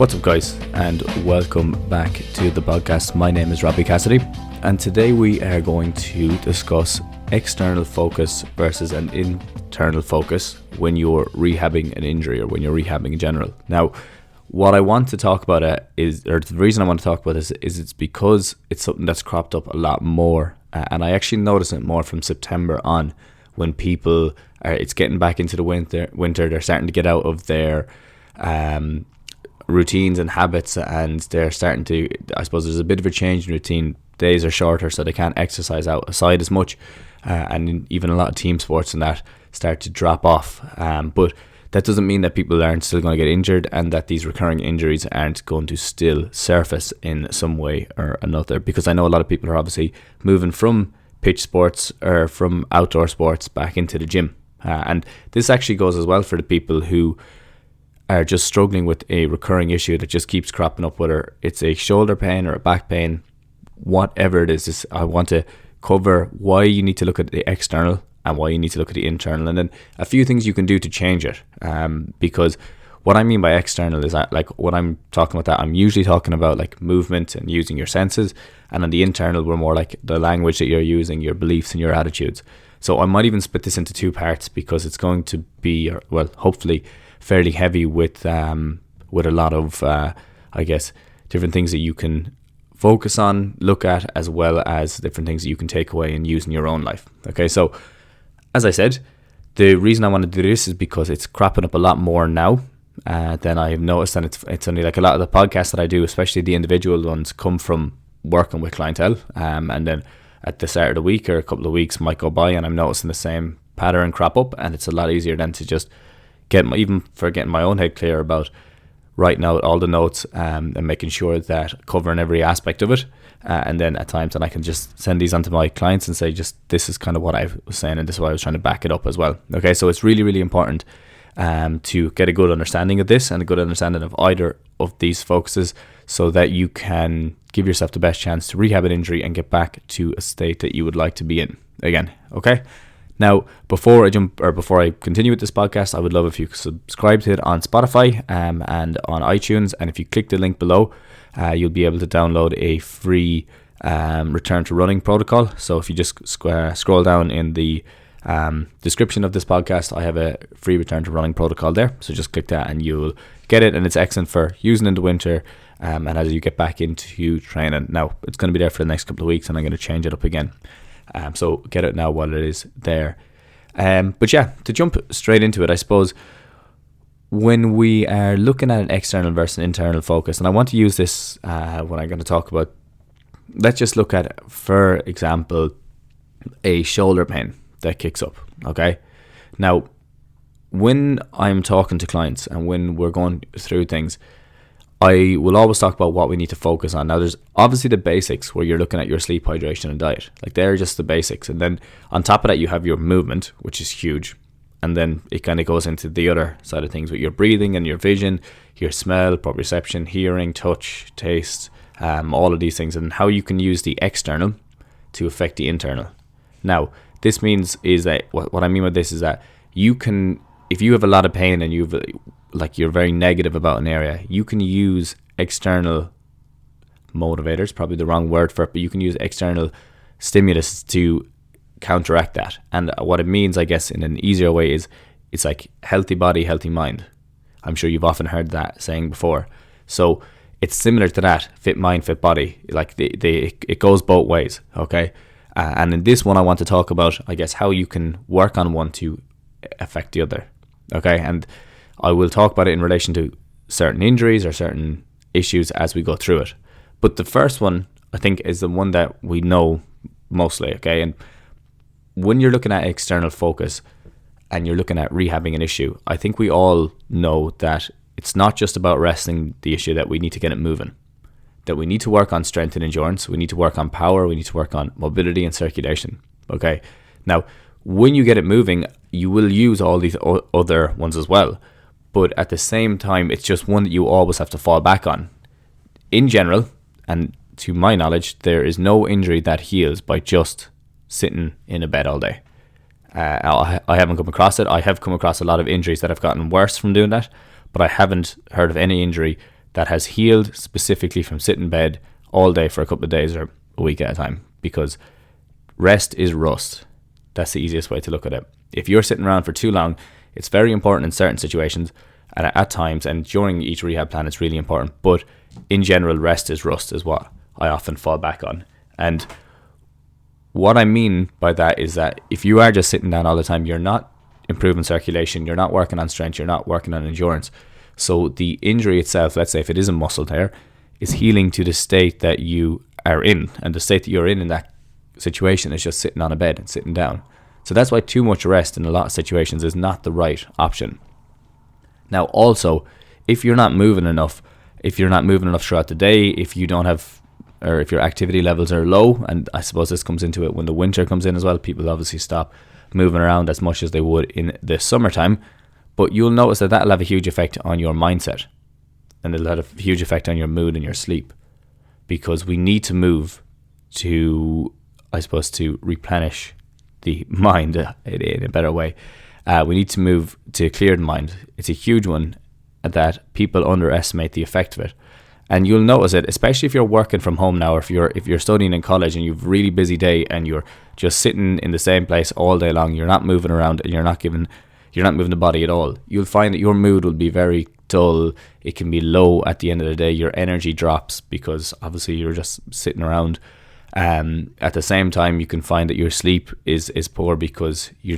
What's up, guys, and welcome back to the podcast. My name is Robbie Cassidy, and today we are going to discuss external focus versus an internal focus when you're rehabbing an injury or when you're rehabbing in general. Now, what I want to talk about the reason I want to talk about this is it's because it's something that's cropped up a lot more, and I actually notice it more from September on when people it's getting back into the winter. They're starting to get out of their routines and habits, and they're starting to, I suppose there's a bit of a change in routine. Days are shorter, so they can't exercise outside as much, and even a lot of team sports and that start to drop off, but that doesn't mean that people aren't still going to get injured and that these recurring injuries aren't going to still surface in some way or another, because I know a lot of people are obviously moving from pitch sports or from outdoor sports back into the gym, and this actually goes as well for the people who are just struggling with a recurring issue that just keeps cropping up, whether it's a shoulder pain or a back pain, whatever it is. I want to cover why you need to look at the external and why you need to look at the internal, and then a few things you can do to change it, because what I mean by external is that, like, when I'm talking about that, I'm usually talking about like movement and using your senses, and on the internal we're more like the language that you're using, your beliefs and your attitudes. So I might even split this into two parts, because it's going to be, well, hopefully fairly heavy with a lot of I guess different things that you can focus on, look at, as well as different things that you can take away and use in your own life. Okay, so as I said, the reason I want to do this is because it's cropping up a lot more now than I have noticed, and it's only like a lot of the podcasts that I do, especially the individual ones, come from working with clientele, and then at the start of the week or a couple of weeks might go by and I'm noticing the same pattern crop up, and it's a lot easier then to just getting my own head clear about writing out all the notes, and making sure that covering every aspect of it, and then at times then I can just send these on to my clients and say, just this is kind of what I was saying and this is why I was trying to back it up as well. Okay, so it's really, really important to get a good understanding of this and a good understanding of either of these focuses, so that you can give yourself the best chance to rehab an injury and get back to a state that you would like to be in again. Okay, now before I continue with this podcast, I would love if you could subscribe to it on Spotify and on iTunes, and if you click the link below, you'll be able to download a free return to running protocol. So if you just scroll down in the description of this podcast, I have a free return to running protocol there, so just click that and you'll get it, and it's excellent for using in the winter, and as you get back into training. Now it's going to be there for the next couple of weeks and I'm going to change it up again, so get it now while it is there. But yeah, to jump straight into it, I suppose when we are looking at an external versus an internal focus, and I want to use this when I'm going to talk about, let's just look at, for example, a shoulder pain that kicks up. Okay, now when I'm talking to clients and when we're going through things, I will always talk about what we need to focus on. Now there's obviously the basics where you're looking at your sleep, hydration and diet, like they're just the basics, and then on top of that you have your movement, which is huge, and then it kind of goes into the other side of things with your breathing and your vision, your smell, proprioception, hearing, touch, taste, all of these things, and how you can use the external to affect the internal. Now this means is that what I mean by this is that you can, if you have a lot of pain and you're very negative about an area, you can use external motivators, probably the wrong word for it, but you can use external stimulus to counteract that. And what it means, I guess, in an easier way is it's like healthy body, healthy mind. I'm sure you've often heard that saying before. So it's similar to that, fit mind, fit body. Like it goes both ways, okay? And in this one, I want to talk about, I guess, how you can work on one to affect the other, okay? And I will talk about it in relation to certain injuries or certain issues as we go through it. But the first one, I think, is the one that we know mostly, okay? And when you're looking at external focus and you're looking at rehabbing an issue, I think we all know that it's not just about wrestling the issue, that we need to get it moving, that we need to work on strength and endurance, we need to work on power, we need to work on mobility and circulation, okay? Now, when you get it moving, you will use all these other ones as well, but at the same time, it's just one that you always have to fall back on. In general, and to my knowledge, there is no injury that heals by just sitting in a bed all day. I haven't come across it. I have come across a lot of injuries that have gotten worse from doing that, but I haven't heard of any injury that has healed specifically from sitting in bed all day for a couple of days or a week at a time, because rest is rust. That's the easiest way to look at it. If you're sitting around for too long, it's very important in certain situations and at times, and during each rehab plan it's really important, but in general, rest is rust is what I often fall back on. And what I mean by that is that if you are just sitting down all the time, you're not improving circulation, you're not working on strength, you're not working on endurance. So the injury itself, let's say if it is a muscle tear, is healing to the state that you are in, and the state that you're in that situation is just sitting on a bed and sitting down. So that's why too much rest in a lot of situations is not the right option. Now also, if you're not moving enough throughout the day, if you don't have, or if your activity levels are low, and I suppose this comes into it when the winter comes in as well, people obviously stop moving around as much as they would in the summertime, but you'll notice that that'll have a huge effect on your mindset, and it'll have a huge effect on your mood and your sleep, because we need to move to, I suppose, to replenish the mind in a better way. We need to move to clear the mind. It's a huge one that people underestimate the effect of it. And you'll notice it, especially if you're working from home now, or if you're studying in college and you've a really busy day and you're just sitting in the same place all day long, you're not moving around and you're not moving the body at all. You'll find that your mood will be very dull. It can be low at the end of the day. Your energy drops because obviously you're just sitting around. At the same time, you can find that your sleep is poor because you're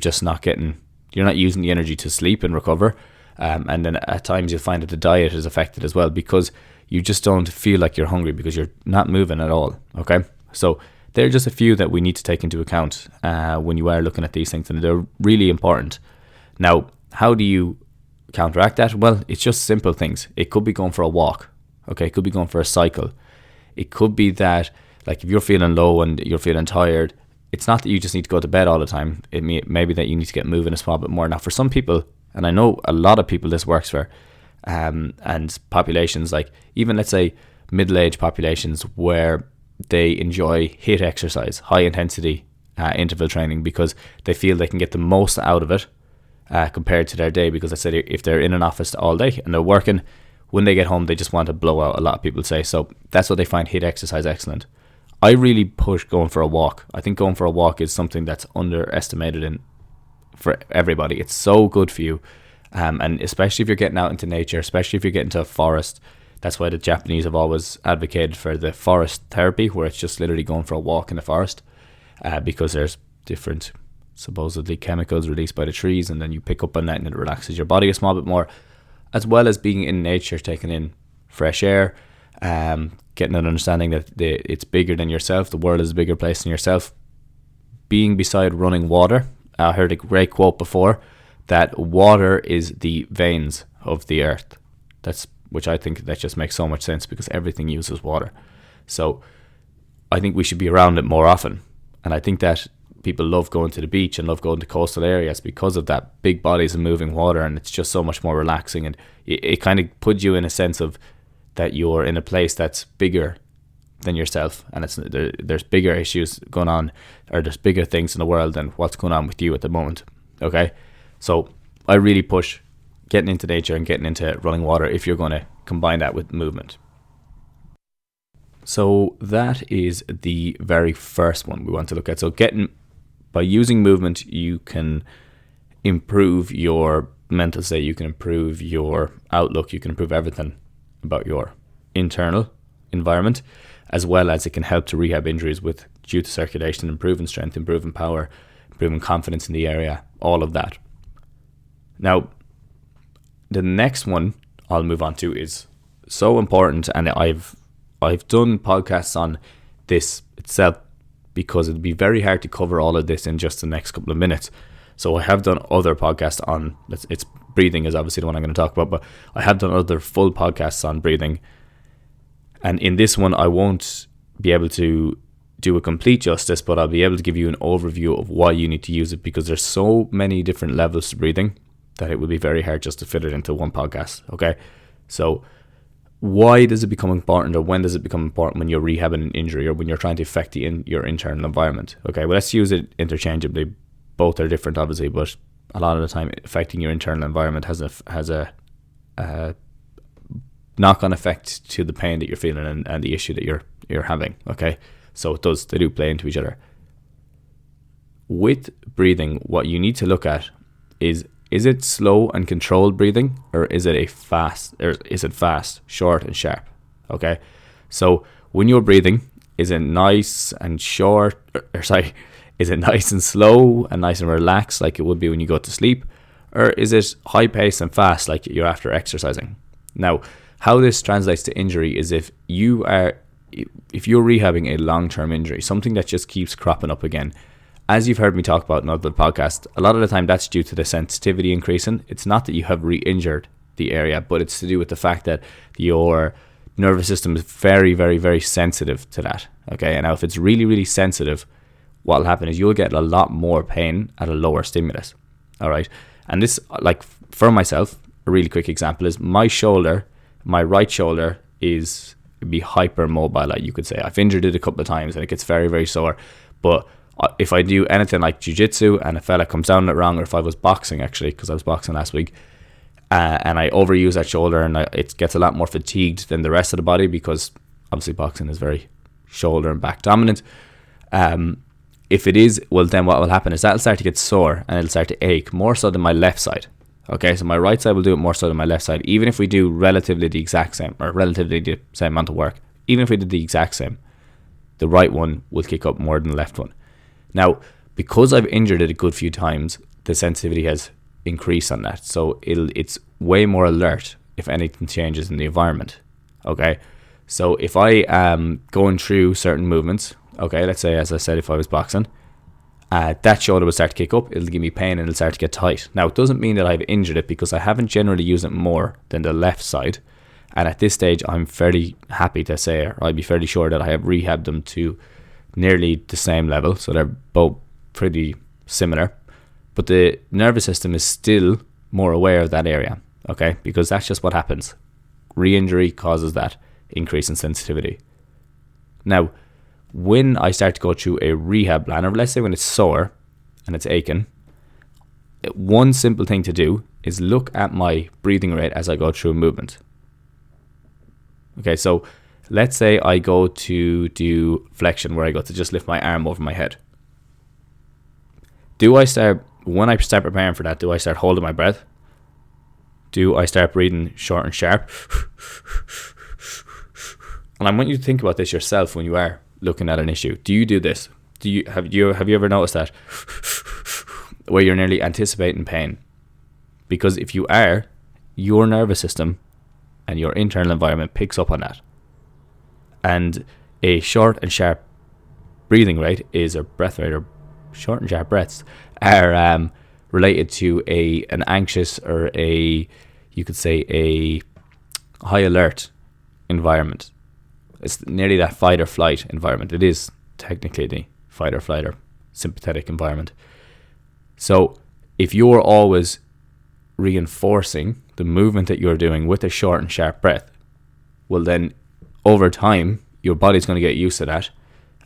not using the energy to sleep and recover. And then at times you'll find that the diet is affected as well, because you just don't feel like you're hungry because you're not moving at all. Okay, so they're just a few that we need to take into account when you are looking at these things, and they're really important. Now, how do you counteract that? Well, it's just simple things. It could be going for a walk. Okay, it could be going for a cycle. It could be that, like, if you're feeling low and you're feeling tired, it's not that you just need to go to bed all the time. It may be that you need to get moving a small bit more. Now, for some people, and I know a lot of people this works for, and populations, like even let's say middle-aged populations, where they enjoy HIIT exercise, high intensity interval training, because they feel they can get the most out of it compared to their day. Because I said, if they're in an office all day and they're working, when they get home they just want to blow out, a lot of people say. So that's what they find HIIT exercise excellent. I really push going for a walk. I think going for a walk is something that's underestimated for everybody. It's so good for you. And especially if you're getting out into nature, especially if you're getting to a forest. That's why the Japanese have always advocated for the forest therapy, where it's just literally going for a walk in the forest, because there's different supposedly chemicals released by the trees, and then you pick up on that and it relaxes your body a small bit more, as well as being in nature, taking in fresh air, getting an understanding that it's bigger than yourself. The world is a bigger place than yourself. Being beside running water. I heard a great quote before, that water is the veins of the earth. Which I think that just makes so much sense, because everything uses water. So I think we should be around it more often. And I think that people love going to the beach and love going to coastal areas because of that, big bodies of moving water, and it's just so much more relaxing. And it kind of puts you in a sense of that you're in a place that's bigger than yourself, and there's bigger issues going on, or there's bigger things in the world than what's going on with you at the moment. Okay, so I really push getting into nature and getting into running water if you're going to combine that with movement. So that is the very first one we want to look at. So by using movement, you can improve your mental state, you can improve your outlook, you can improve everything about your internal environment, as well as it can help to rehab injuries due to circulation, improving strength, improving power, improving confidence in the area, all of that. Now, the next one I'll move on to is so important, and I've done podcasts on this itself, because it'd be very hard to cover all of this in just the next couple of minutes. So I have done other podcasts on, it's breathing is obviously the one I'm going to talk about, but I have done other full podcasts on breathing. And in this one, I won't be able to do a complete justice, but I'll be able to give you an overview of why you need to use it, because there's so many different levels to breathing that it would be very hard just to fit it into one podcast. Okay, so why does it become important, or when does it become important when you're rehabbing an injury or when you're trying to affect your internal environment? Okay, well, let's use it interchangeably. Both are different, obviously, but a lot of the time affecting your internal environment has a knock-on effect to the pain that you're feeling and the issue that you're having. Okay, so they do play into each other. With breathing, what you need to look at is it slow and controlled breathing, or is it fast, short and sharp? Okay, so when you're breathing, is it nice and short, is it nice and slow and nice and relaxed like it would be when you go to sleep, or is it high paced and fast like you're after exercising? Now, how this translates to injury is if you're rehabbing a long-term injury, something that just keeps cropping up again. As you've heard me talk about in other podcasts, a lot of the time that's due to the sensitivity increasing. It's not that you have re-injured the area, but it's to do with the fact that your nervous system is very, very, very sensitive to that. Okay, and now if it's really, really sensitive, what will happen is you'll get a lot more pain at a lower stimulus. All right, and this, like for myself, a really quick example is my right shoulder be hypermobile, like you could say. I've injured it a couple of times and it gets very, very sore. But if I do anything like jiu-jitsu and a fella comes down it wrong, or if I was boxing, actually, because I was boxing last week, and I overuse that shoulder, and it gets a lot more fatigued than the rest of the body, because obviously boxing is very shoulder and back dominant. If it is, well, then what will happen is that'll start to get sore and it'll start to ache more so than my left side. Okay, so my right side will do it more so than my left side. Even if we do relatively the same amount of work, even if we did the exact same, the right one will kick up more than the left one. Now, because I've injured it a good few times, the sensitivity has increased on that. So it's way more alert if anything changes in the environment. Okay, so if I am going through certain movements, okay, let's say, as I said, if I was boxing, that shoulder will start to kick up, it'll give me pain and it'll start to get tight. Now, it doesn't mean that I've injured it, because I haven't generally used it more than the left side. And at this stage, I'm fairly happy to say, or I'd be fairly sure that I have rehabbed them to nearly the same level. So they're both pretty similar. But the nervous system is still more aware of that area, okay? Because that's just what happens. Re-injury causes that increase in sensitivity. Now, when I start to go through a rehab plan, or let's say when it's sore and it's aching, one simple thing to do is look at my breathing rate as I go through a movement. Okay, so let's say I go to do flexion, where I go to just lift my arm over my head. When I start preparing for that, do I start holding my breath? Do I start breathing short and sharp? And I want you to think about this yourself when you are looking at an issue. Do you do this? Have you ever noticed that? Where you're nearly anticipating pain? Because if you are, your nervous system and your internal environment picks up on that. And a short and sharp breathing rate or breath rate, or short and sharp breaths are related to an anxious, or you could say a high alert environment. It's nearly that fight or flight environment. It is technically the fight or flight or sympathetic environment. So if you're always reinforcing the movement that you're doing with a short and sharp breath, well then over time your body's going to get used to that,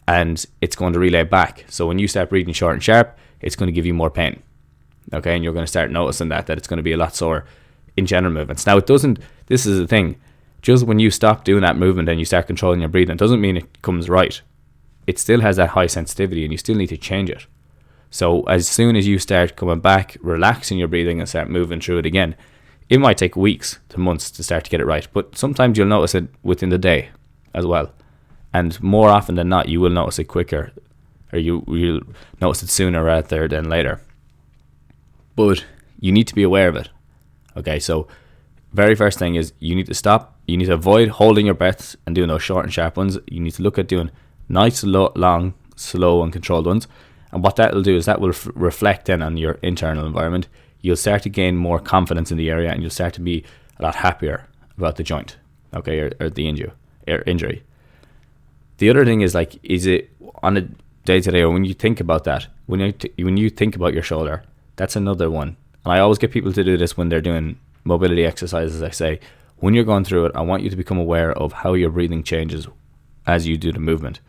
and it's going to relay back. So when you start breathing short and sharp, it's going to give you more pain. Okay, and you're going to start noticing that it's going to be a lot sore in general movements. Now, this is the thing, just when you stop doing that movement and you start controlling your breathing, it doesn't mean it comes right. It still has that high sensitivity, and you still need to change it. So as soon as you start coming back, relaxing your breathing and start moving through it again, it might take weeks to months to start to get it right. But sometimes you'll notice it within the day as well. And more often than not, you will notice it quicker, or you'll notice it sooner rather than later. But you need to be aware of it. Okay, so very first thing is you need to stop. You need to avoid holding your breaths and doing those short and sharp ones. You need to look at doing nice, long, slow and controlled ones. And what that will do is that will reflect then on your internal environment. You'll start to gain more confidence in the area, and you'll start to be a lot happier about the joint, okay, or the injury. The other thing is, like, is it on a day-to-day, or when you think about that, when you think about your shoulder, that's another one. And I always get people to do this when they're doing mobility exercises. I say, when you're going through it, I want you to become aware of how your breathing changes as you do the movement.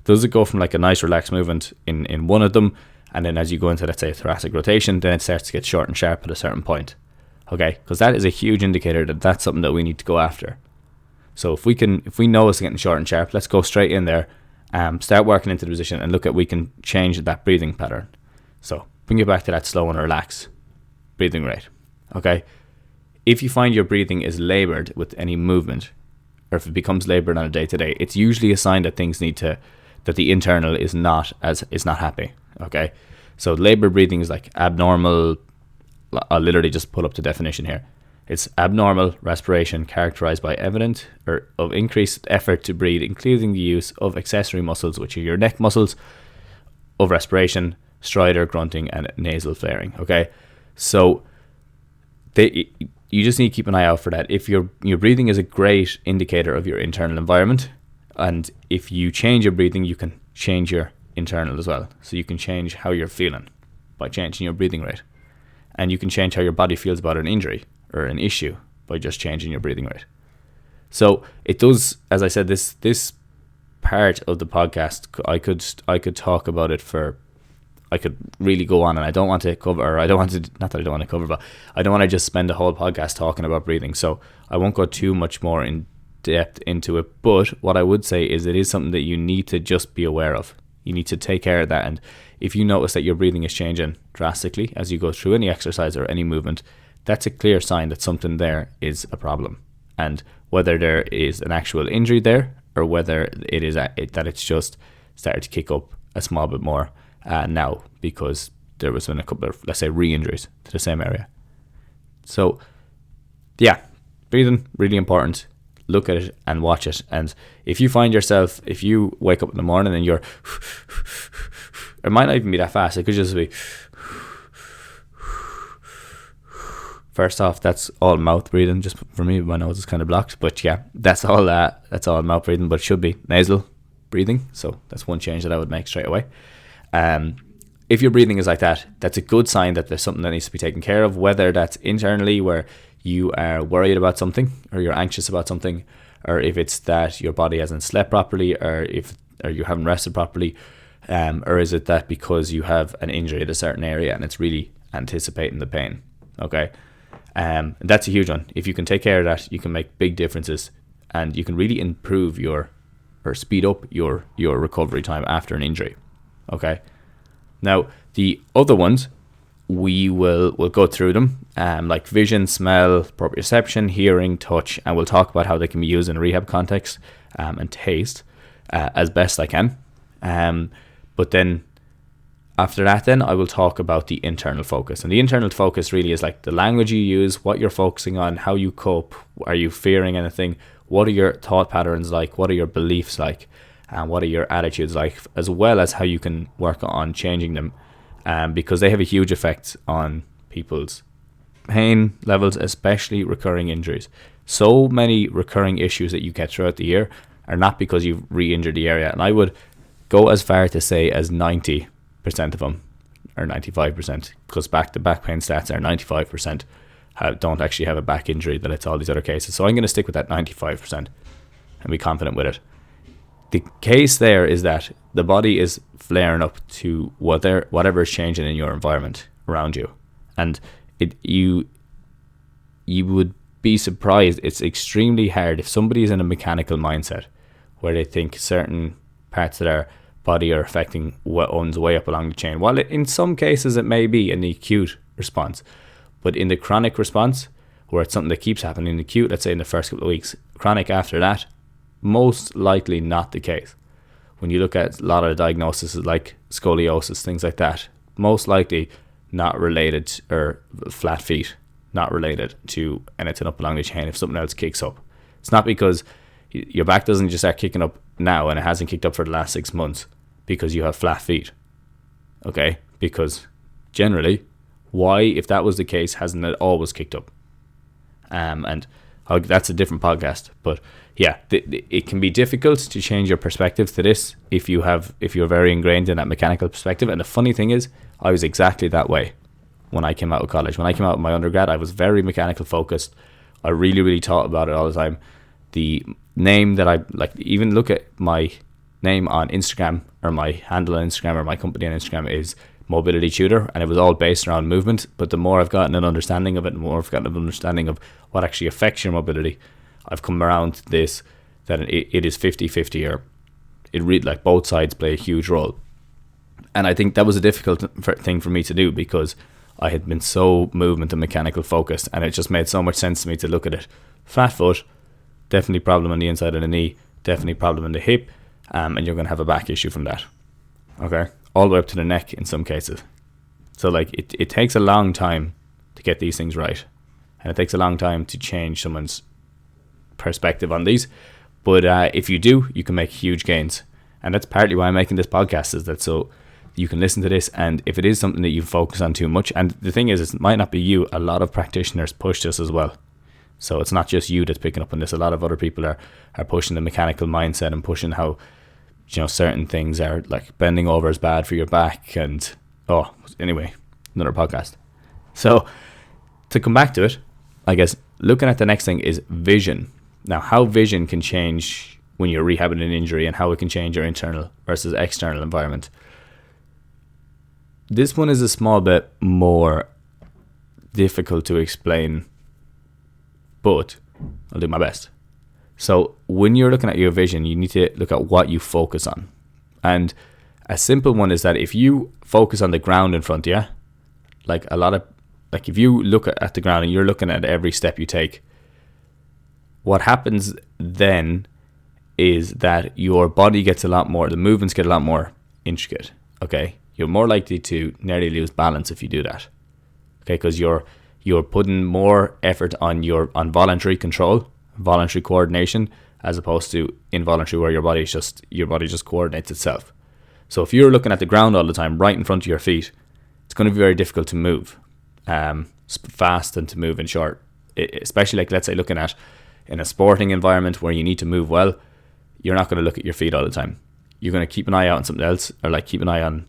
Does it go from like a nice relaxed movement in one of them, and then as you go into, let's say, thoracic rotation, then it starts to get short and sharp at a certain point? Okay, because that is a huge indicator that that's something that we need to go after. So if we know it's getting short and sharp, let's go straight in there, start working into the position and look at we can change that breathing pattern. So bring it back to that slow and relax breathing rate. Okay. If you find your breathing is labored with any movement, or if it becomes labored on a day to day, it's usually a sign that that the internal is not happy. Okay. So labored breathing is like abnormal. I'll literally just pull up the definition here. It's abnormal respiration characterized by evident or of increased effort to breathe, including the use of accessory muscles, which are your neck muscles of respiration, stridor, grunting, and nasal flaring. Okay. So you just need to keep an eye out for that. If your breathing is a great indicator of your internal environment, and if you change your breathing, you can change your internal as well. So you can change how you're feeling by changing your breathing rate, and you can change how your body feels about an injury or an issue by just changing your breathing rate. So it does, as I said, this part of the podcast, I could talk about it for. I could really go on, and I don't want to just spend the whole podcast talking about breathing. So I won't go too much more in depth into it. But what I would say is it is something that you need to just be aware of. You need to take care of that. And if you notice that your breathing is changing drastically as you go through any exercise or any movement, that's a clear sign that something there is a problem. And whether there is an actual injury there, or whether it is that it's just started to kick up a small bit more now, because there was been a couple of, let's say, re-injuries to the same area. So yeah, breathing, really important. Look at it and watch it. And if you wake up in the morning and you're, it might not even be that fast, it could just be, first off, that's all mouth breathing. Just for me, my nose is kind of blocked, but yeah, that's all mouth breathing, but it should be nasal breathing. So that's one change that I would make straight away. If your breathing is like that, that's a good sign that there's something that needs to be taken care of, whether that's internally where you are worried about something or you're anxious about something, or if it's that your body hasn't slept properly, or you haven't rested properly, or is it that because you have an injury at a certain area and it's really anticipating the pain. Okay. That's a huge one. If you can take care of that, you can make big differences, and you can really improve or speed up your recovery time after an injury. Okay. Now, the other ones, we'll go through them, like vision, smell, proprioception, hearing, touch, and we'll talk about how they can be used in a rehab context, and taste, as best I can. But then after that, then I will talk about the internal focus. And the internal focus really is like the language you use, what you're focusing on, how you cope, are you fearing anything, what are your thought patterns like, what are your beliefs like, and what are your attitudes like, as well as how you can work on changing them, because they have a huge effect on people's pain levels, especially recurring injuries. So many recurring issues that you get throughout the year are not because you've re-injured the area, and I would go as far to say as 90% of them, or 95%, because back pain stats are 95% don't actually have a back injury, that it's all these other cases. So I'm going to stick with that 95% and be confident with it. The case there is that the body is flaring up to whatever is changing in your environment around you, and you would be surprised. It's extremely hard if somebody's in a mechanical mindset where they think certain parts of their body are affecting what owns way up along the chain. While in some cases it may be an acute response, but in the chronic response, where it's something that keeps happening, acute, let's say in the first couple of weeks, chronic after that, most likely not the case. When you look at a lot of the diagnoses like scoliosis, things like that, most likely not related, or flat feet, not related to anything up along the chain if something else kicks up. It's not because your back doesn't just start kicking up now and it hasn't kicked up for the last 6 months because you have flat feet. Okay? Because generally, why, if that was the case, hasn't it always kicked up? And that's a different podcast, but yeah, it can be difficult to change your perspective to this if you're very ingrained in that mechanical perspective. And the funny thing is, I was exactly that way when I came out of college. When I came out of my undergrad, I was very mechanical focused. I really, really thought about it all the time. The name that I like, even look at my name on Instagram, or my handle on Instagram, or my company on Instagram is Mobility Tutor, and it was all based around movement. But the more I've gotten an understanding of it, the more I've gotten an understanding of what actually affects your mobility, I've come around to this, that it is 50-50, or it really, like, both sides play a huge role. And I think that was a difficult thing for me to do, because I had been so movement and mechanical focused, and it just made so much sense to me to look at it. Flat foot, definitely problem on the inside of the knee, definitely problem in the hip, and you're going to have a back issue from that. Okay, all the way up to the neck in some cases. So, like, it takes a long time to get these things right, and it takes a long time to change someone's perspective on these. But if you do, you can make huge gains, and that's partly why I'm making this podcast, is that so you can listen to this, and if it is something that you focus on too much, and the thing is, it might not be you, a lot of practitioners push this as well. So it's not just you that's picking up on this. A lot of other people are pushing the mechanical mindset and pushing how, certain things are, like bending over is bad for your back, and anyway, another podcast. So to come back to it, I guess looking at the next thing is vision. Now, how vision can change when you're rehabbing an injury, and how it can change your internal versus external environment. This one is a small bit more difficult to explain, but I'll do my best. So when you're looking at your vision, you need to look at what you focus on. And a simple one is that if you focus on the ground in front of you, if you look at the ground and you're looking at every step you take, what happens then is that your body gets a lot more, the movements get a lot more intricate, okay? You're more likely to nearly lose balance if you do that, okay? Because you're putting more effort on voluntary control, voluntary coordination, as opposed to involuntary, where your body just coordinates itself. So if you're looking at the ground all the time, right in front of your feet, it's going to be very difficult to move fast and to move in short. Especially, like, let's say, looking at in a sporting environment where you need to move well, you're not going to look at your feet all the time. You're going to keep an eye out on something else, or like keep an eye on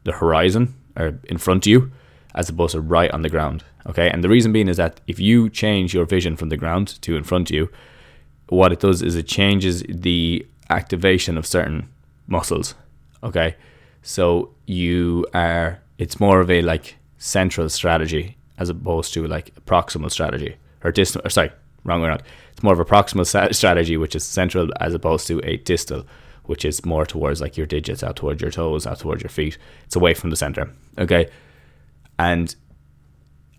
the horizon or in front of you, as opposed to right on the ground. Okay, and the reason being is that if you change your vision from the ground to in front of you, what it does is it changes the activation of certain muscles. Okay, so it's more of a like central strategy as opposed to like a proximal strategy, or distal. Or sorry, wrong way around. It's more of a proximal strategy, which is central, as opposed to a distal, which is more towards like your digits, out towards your toes, out towards your feet. It's away from the center. Okay, and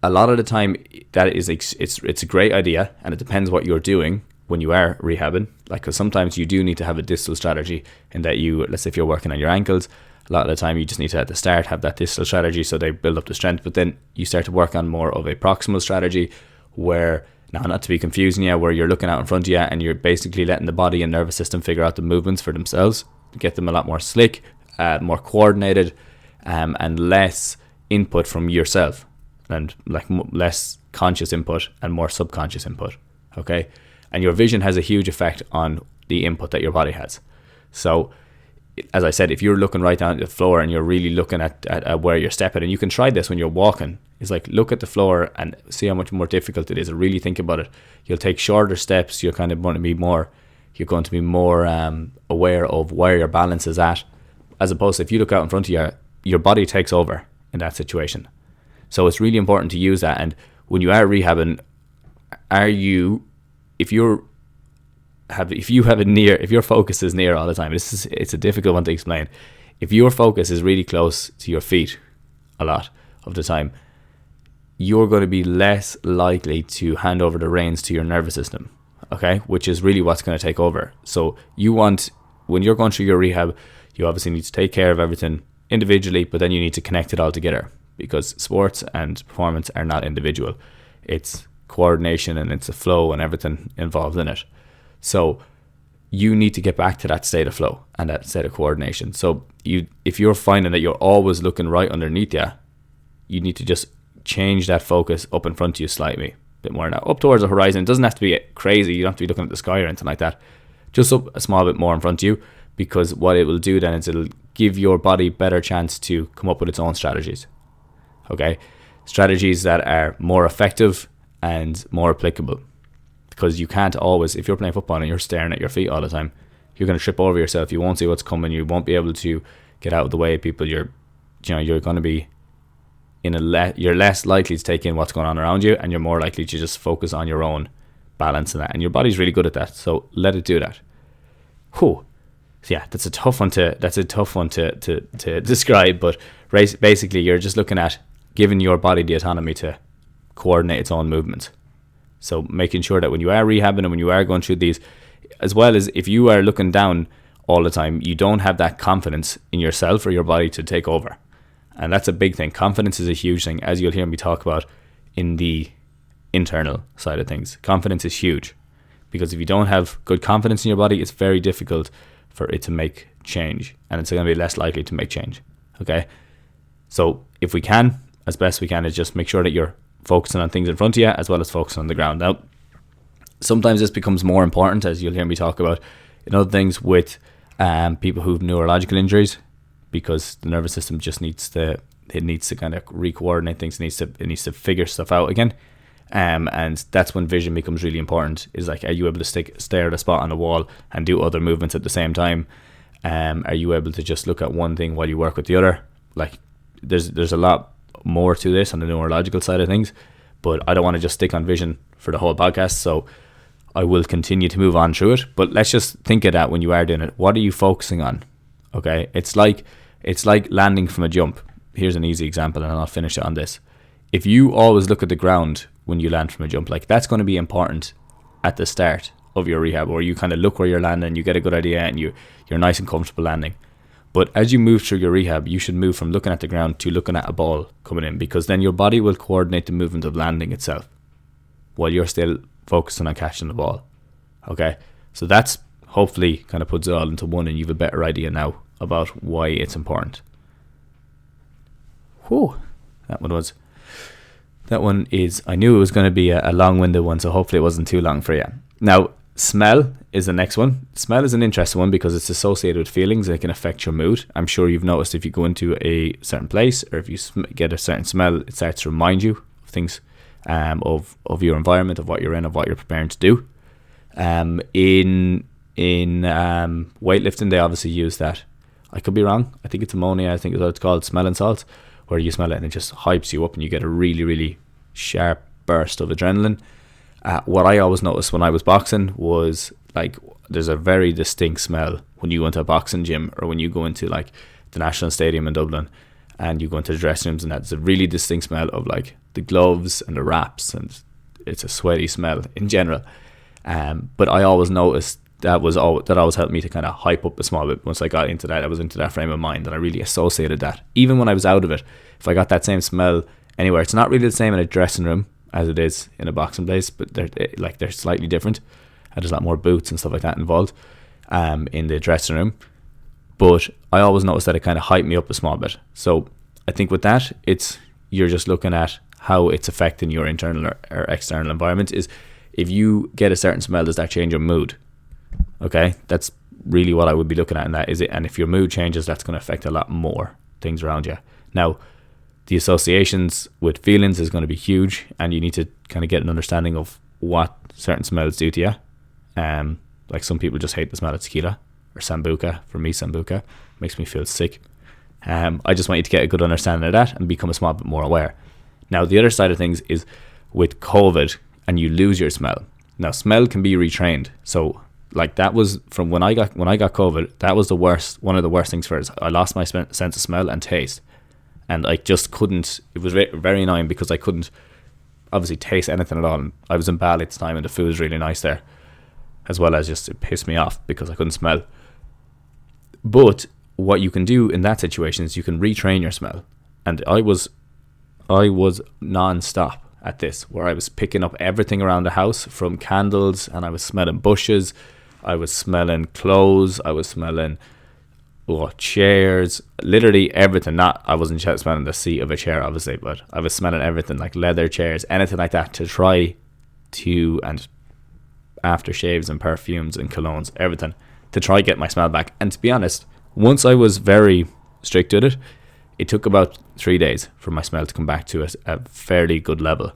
a lot of the time that is it's a great idea, and it depends what you're doing when you are rehabbing. Like, because sometimes you do need to have a distal strategy, in that let's say if you're working on your ankles, a lot of the time you just need to at the start have that distal strategy so they build up the strength, but then you start to work on more of a proximal strategy, where, now not to be confusing you, where you're looking out in front of you and you're basically letting the body and nervous system figure out the movements for themselves, to get them a lot more slick, more coordinated, and less input from yourself, and like less conscious input and more subconscious input. Okay, and your vision has a huge effect on the input that your body has. So as I said, if you're looking right down at the floor and you're really looking at where you're stepping, and you can try this when you're walking, is like look at the floor and see how much more difficult it is, and really think about it. You'll take shorter steps. You're going to be more aware of where your balance is at, as opposed to if you look out in front of you, your body takes over in that situation. So it's really important to use that. And when you are rehabbing, if your focus is near all the time, it's a difficult one to explain. If your focus is really close to your feet a lot of the time, you're going to be less likely to hand over the reins to your nervous system, okay, which is really what's going to take over. So when you're going through your rehab, you obviously need to take care of everything individually, but then you need to connect it all together, because sports and performance are not individual. It's coordination, and it's a flow and everything involved in it. So you need to get back to that state of flow and that state of coordination. So if you're finding that you're always looking right underneath you, you need to just change that focus up in front of you slightly, a bit more now, up towards the horizon. It doesn't have to be crazy. You don't have to be looking at the sky or anything like that. Just up a small bit more in front of you, because what it will do then is it'll give your body better chance to come up with its own strategies. Okay, strategies that are more effective and more applicable. Because you can't always, if you're playing football and you're staring at your feet all the time, you're going to trip over yourself. You won't see what's coming. You won't be able to get out of the way of people. You're going to be you're less likely to take in what's going on around you, and you're more likely to just focus on your own balance and that, and your body's really good at that, so let it do that. Whew. Yeah, that's a tough one to describe, but basically you're just looking at giving your body the autonomy to coordinate its own movements. So making sure that when you are rehabbing and when you are going through these, as well as if you are looking down all the time, you don't have that confidence in yourself or your body to take over. And that's a big thing. Confidence is a huge thing, as you'll hear me talk about in the internal side of things. Confidence is huge, because if you don't have good confidence in your body, it's very difficult for it to make change, and it's going to be less likely to make change. Okay, so if we can, as best we can, is just make sure that you're focusing on things in front of you as well as focusing on the ground. Now, sometimes this becomes more important, as you'll hear me talk about in other things with people who have neurological injuries, because the nervous system just needs to kind of re-coordinate things. It needs to figure stuff out again. And that's when vision becomes really important. Is like, are you able to stare at a spot on the wall and do other movements at the same time? Are you able to just look at one thing while you work with the other? Like, there's a lot more to this on the neurological side of things, but I don't want to just stick on vision for the whole podcast, so I will continue to move on through it. But let's just think of that when you are doing it. What are you focusing on? Okay, it's like landing from a jump. Here's an easy example, and I'll finish it on this. If you always look at the ground when you land from a jump, like, that's going to be important at the start of your rehab, or you kind of look where you're landing, you get a good idea, and you're nice and comfortable landing. But as you move through your rehab, you should move from looking at the ground to looking at a ball coming in, because then your body will coordinate the movement of landing itself while you're still focusing on catching the ball. Okay, so that's hopefully kind of puts it all into one, and you have a better idea now about why it's important. Whew, that one is, I knew it was going to be a long-winded one, so hopefully it wasn't too long for you. Now, smell is the next one. Smell is an interesting one because it's associated with feelings that can affect your mood. I'm sure you've noticed if you go into a certain place, or if you get a certain smell, it starts to remind you of things, of your environment, of what you're in, of what you're preparing to do. In weightlifting, they obviously use that. I could be wrong. I think it's ammonia. I think it's what it's called, smelling salts, where you smell it and it just hypes you up and you get a really, really sharp burst of adrenaline. What I always noticed when I was boxing was, like, there's a very distinct smell when you go into a boxing gym, or when you go into like the National Stadium in Dublin and you go into the dressing rooms, and that's a really distinct smell of like the gloves and the wraps, and it's a sweaty smell in general. But I always noticed that always helped me to kind of hype up a small bit. Once I got into that, I was into that frame of mind, and I really associated that. Even when I was out of it, if I got that same smell anywhere, it's not really the same in a dressing room as it is in a boxing place, but they're slightly different. And there's a lot more boots and stuff like that involved in the dressing room. But I always noticed that it kind of hyped me up a small bit. So I think with that, you're just looking at how it's affecting your internal or external environment. Is if you get a certain smell, does that change your mood? Okay, that's really what I would be looking at in that, is it? And if your mood changes, that's going to affect a lot more things around you. Now, the associations with feelings is going to be huge, and you need to kind of get an understanding of what certain smells do to you. Like, some people just hate the smell of tequila or sambuca. For me, sambuca makes me feel sick. I just want you to get a good understanding of that and become a small bit more aware. Now, the other side of things is with COVID, and you lose your smell. Now, smell can be retrained. So, like, that was from when I got COVID, that was one of the worst things for us. I lost my sense of smell and taste, and I just couldn't. It was very annoying because I couldn't obviously taste anything at all. And I was in Bali at the time, and the food was really nice there, as well as just it pissed me off because I couldn't smell. But what you can do in that situation is you can retrain your smell. And I was non-stop at this, where I was picking up everything around the house, from candles, and I was smelling bushes, I was smelling clothes, I was smelling chairs, literally everything. I wasn't smelling the seat of a chair, obviously, but I was smelling everything, like leather chairs, anything like that, and aftershaves and perfumes and colognes, everything, to try get my smell back. And to be honest, once I was very strict with it, it took about 3 days for my smell to come back to a fairly good level,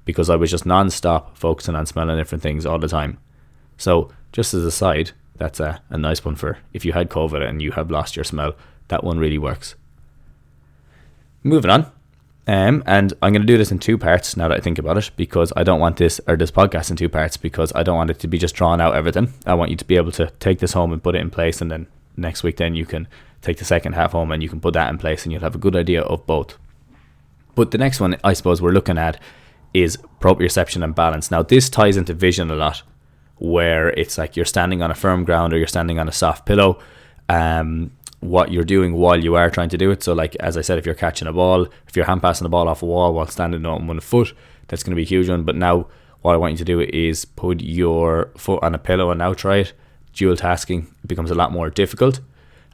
because I was just non-stop focusing on smelling different things all the time. So, just as a side, that's a nice one for if you had COVID and you have lost your smell. That one really works. Moving on. And I'm going to do this in 2 parts now that I think about it, because I don't want this podcast in 2 parts, because I don't want it to be just drawn out everything. I want you to be able to take this home and put it in place, and then next week then you can take the second half home and you can put that in place, and you'll have a good idea of both. But the next one I suppose we're looking at is proprioception and balance. Now this ties into vision a lot, where it's like you're standing on a firm ground or you're standing on a soft pillow. What you're doing while you are trying to do it. So like, as I said, if you're catching a ball, if you're hand passing the ball off a wall while standing on 1 foot, that's going to be a huge one. But now what I want you to do is put your foot on a pillow and now try it. Dual tasking becomes a lot more difficult,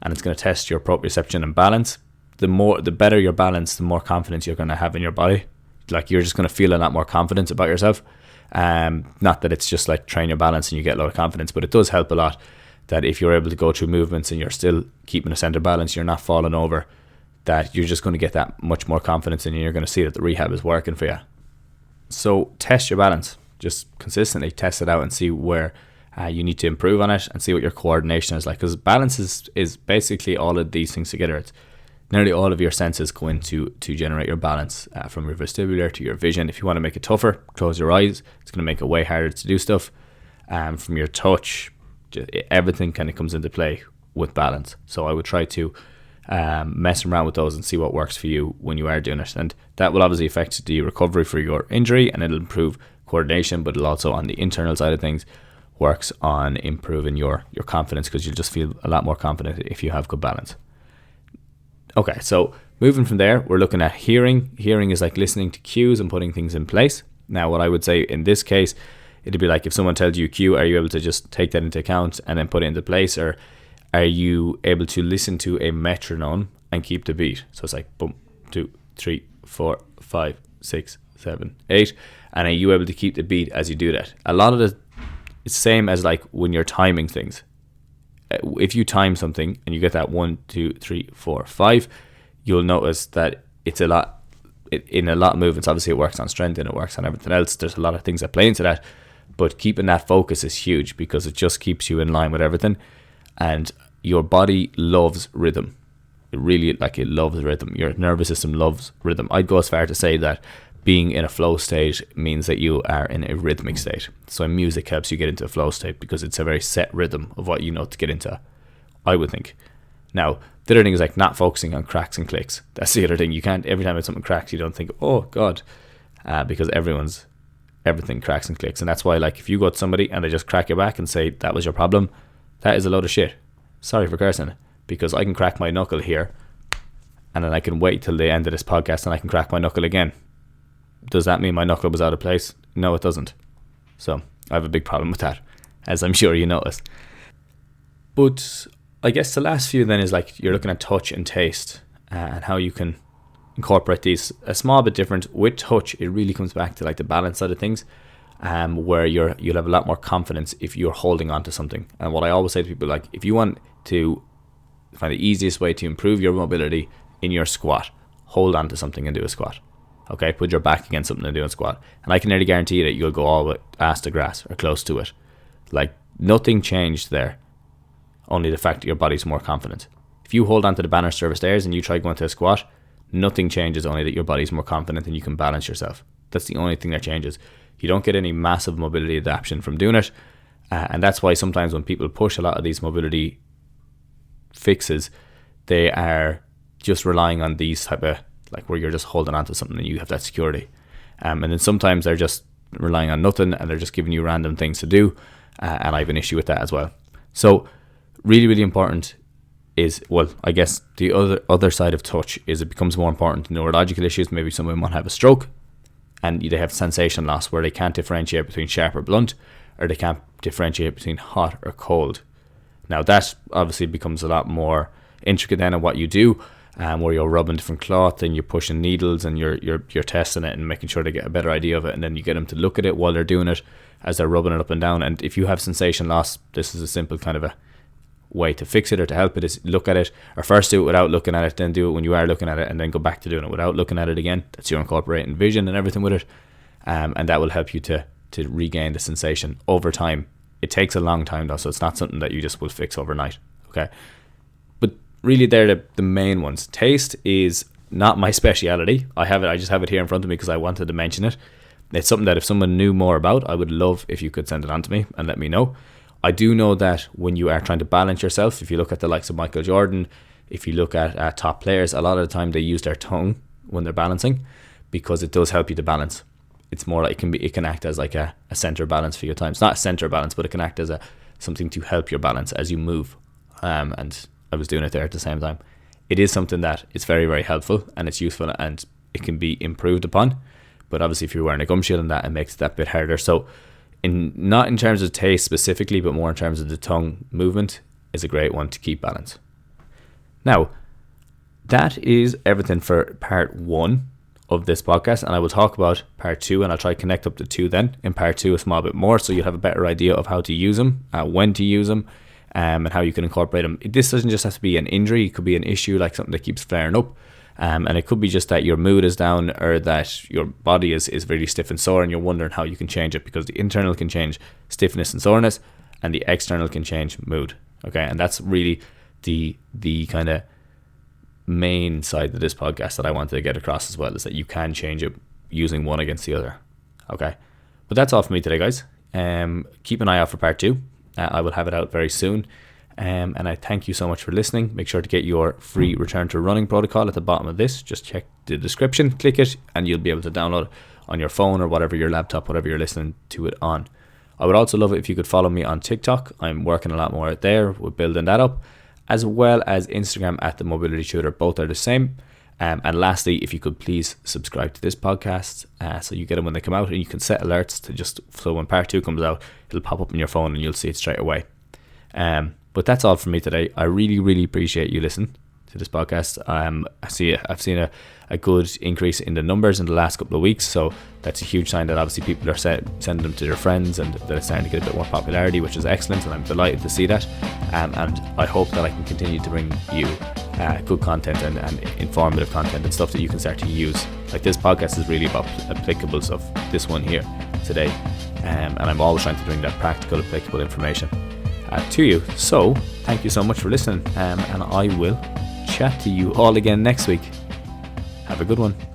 and it's going to test your proprioception and balance. The better your balance, the more confidence you're going to have in your body. Like, you're just going to feel a lot more confidence about yourself. Not that it's just like train your balance and you get a lot of confidence, but it does help a lot that if you're able to go through movements and you're still keeping a center balance, you're not falling over, that you're just going to get that much more confidence, and you're going to see that the rehab is working for you. So test your balance. Just consistently test it out and see where you need to improve on it, and see what your coordination is like. Because balance is basically all of these things together. It's nearly all of your senses go into to generate your balance, from your vestibular to your vision. If you want to make it tougher, close your eyes. It's going to make it way harder to do stuff. From your touch, everything kind of comes into play with balance. So I would try to mess around with those and see what works for you when you are doing it, and that will obviously affect the recovery for your injury, and it'll improve coordination, but it'll also, on the internal side of things, works on improving your confidence, because you'll just feel a lot more confident if you have good balance. Okay, so moving from there, we're looking at hearing. Hearing is like listening to cues and putting things in place. Now what I would say in this case, it'd be like if someone tells you a cue, are you able to just take that into account and then put it into place, or are you able to listen to a metronome and keep the beat? So it's like boom, 2, 3, 4, 5, 6, 7, 8, and are you able to keep the beat as you do that? A lot of it's the same as like when you're timing things. If you time something and you get that 1, 2, 3, 4, 5, you'll notice that it's a lot. In a lot of movements, obviously it works on strength and it works on everything else. There's a lot of things that play into that. But keeping that focus is huge, because it just keeps you in line with everything. And your body loves rhythm. It really, it loves rhythm. Your nervous system loves rhythm. I'd go as far to say that being in a flow state means that you are in a rhythmic state. So music helps you get into a flow state, because it's a very set rhythm of what you know to get into, I would think. Now, the other thing is like not focusing on cracks and clicks. That's the other thing. You can't, every time something cracks, you don't think, oh God, because everything cracks and clicks. And that's why, like, if you go to somebody and they just crack your back and say that was your problem, that is a load of shit. Sorry for cursing, because I can crack my knuckle here, and then I can wait till the end of this podcast and I can crack my knuckle again. Does that mean my knuckle was out of place? No, it doesn't. So I have a big problem with that, as I'm sure you noticed. But I guess the last few then is like you're looking at touch and taste, and how you can incorporate these a small bit different. With touch, it really comes back to like the balance side of things, where you'll have a lot more confidence if you're holding on to something. And what I always say to people, like, if you want to find the easiest way to improve your mobility in your squat, hold on to something and do a squat. Okay, put your back against something and do a squat, and I can nearly guarantee that you'll go all the way ass to grass or close to it. Like, nothing changed there, only the fact that your body's more confident. If you hold on to the banister stairs and you try going to a squat, nothing changes, only that your body's more confident and you can balance yourself. That's the only thing that changes. You don't get any massive mobility adaptation from doing it, and that's why sometimes when people push a lot of these mobility fixes, they are just relying on these type of, like, where you're just holding on to something and you have that security, and then sometimes they're just relying on nothing and they're just giving you random things to do, and I have an issue with that as well. So really, really important is, well, I guess the other side of touch is it becomes more important. Neurological issues, maybe someone might have a stroke and they have sensation loss where they can't differentiate between sharp or blunt, or they can't differentiate between hot or cold. Now that obviously becomes a lot more intricate then in what you do, where you're rubbing different cloth and you're pushing needles and you're testing it and making sure they get a better idea of it, and then you get them to look at it while they're doing it as they're rubbing it up and down. And if you have sensation loss, this is a simple kind of a way to fix it or to help it, is look at it, or first do it without looking at it, then do it when you are looking at it, and then go back to doing it without looking at it again. That's your incorporating vision and everything with it, and that will help you to regain the sensation over time. It takes a long time though, so it's not something that you just will fix overnight. Okay, but really they're the main ones. Taste is not my speciality. I just have it here in front of me because I wanted to mention it. It's something that if someone knew more about, I would love if you could send it on to me and let me know. I do know that when you are trying to balance yourself, if you look at the likes of Michael Jordan, if you look at top players, a lot of the time they use their tongue when they're balancing, because it does help you to balance. It's more like it can act as like a center balance for your time. It's not a center balance, but it can act as something to help your balance as you move. And I was doing it there at the same time. It is something that is very, very helpful, and it's useful, and it can be improved upon. But obviously if you're wearing a gum shield and that, it makes it that bit harder. So not in terms of taste specifically, but more in terms of the tongue movement, is a great one to keep balance. Now, that is everything for part 1 of this podcast, and I will talk about part 2, and I'll try to connect up the 2 then in part 2 a small bit more, so you'll have a better idea of how to use them, when to use them, and how you can incorporate them. This doesn't just have to be an injury, it could be an issue like something that keeps flaring up. And it could be just that your mood is down, or that your body is really stiff and sore, and you're wondering how you can change it, because the internal can change stiffness and soreness, and the external can change mood. Okay, and that's really the kind of main side of this podcast that I wanted to get across as well, is that you can change it using one against the other. Okay, but that's all for me today, guys. Keep an eye out for part 2. I will have it out very soon. And I thank you so much for listening. Make sure to get your free return to running protocol at the bottom of this. Just check the description, click it, and you'll be able to download it on your phone or whatever, your laptop, whatever you're listening to it on. I would also love it if you could follow me on TikTok. I'm working a lot more out there. We're building that up, as well as Instagram at the Mobility Tutor. Both are the same. And lastly, if you could please subscribe to this podcast, so you get them when they come out, and you can set alerts to so when part 2 comes out, it'll pop up on your phone and you'll see it straight away. But that's all from me today. I really, really appreciate you listening to this podcast. I've seen a good increase in the numbers in the last couple of weeks, so that's a huge sign that obviously people are sending them to their friends, and that it's starting to get a bit more popularity, which is excellent, and I'm delighted to see that. And I hope that I can continue to bring you good content and informative content and stuff that you can start to use. Like, this podcast is really about applicable stuff, this one here today, and I'm always trying to bring that practical, applicable information to you. So thank you so much for listening, and I will chat to you all again next week. Have a good one.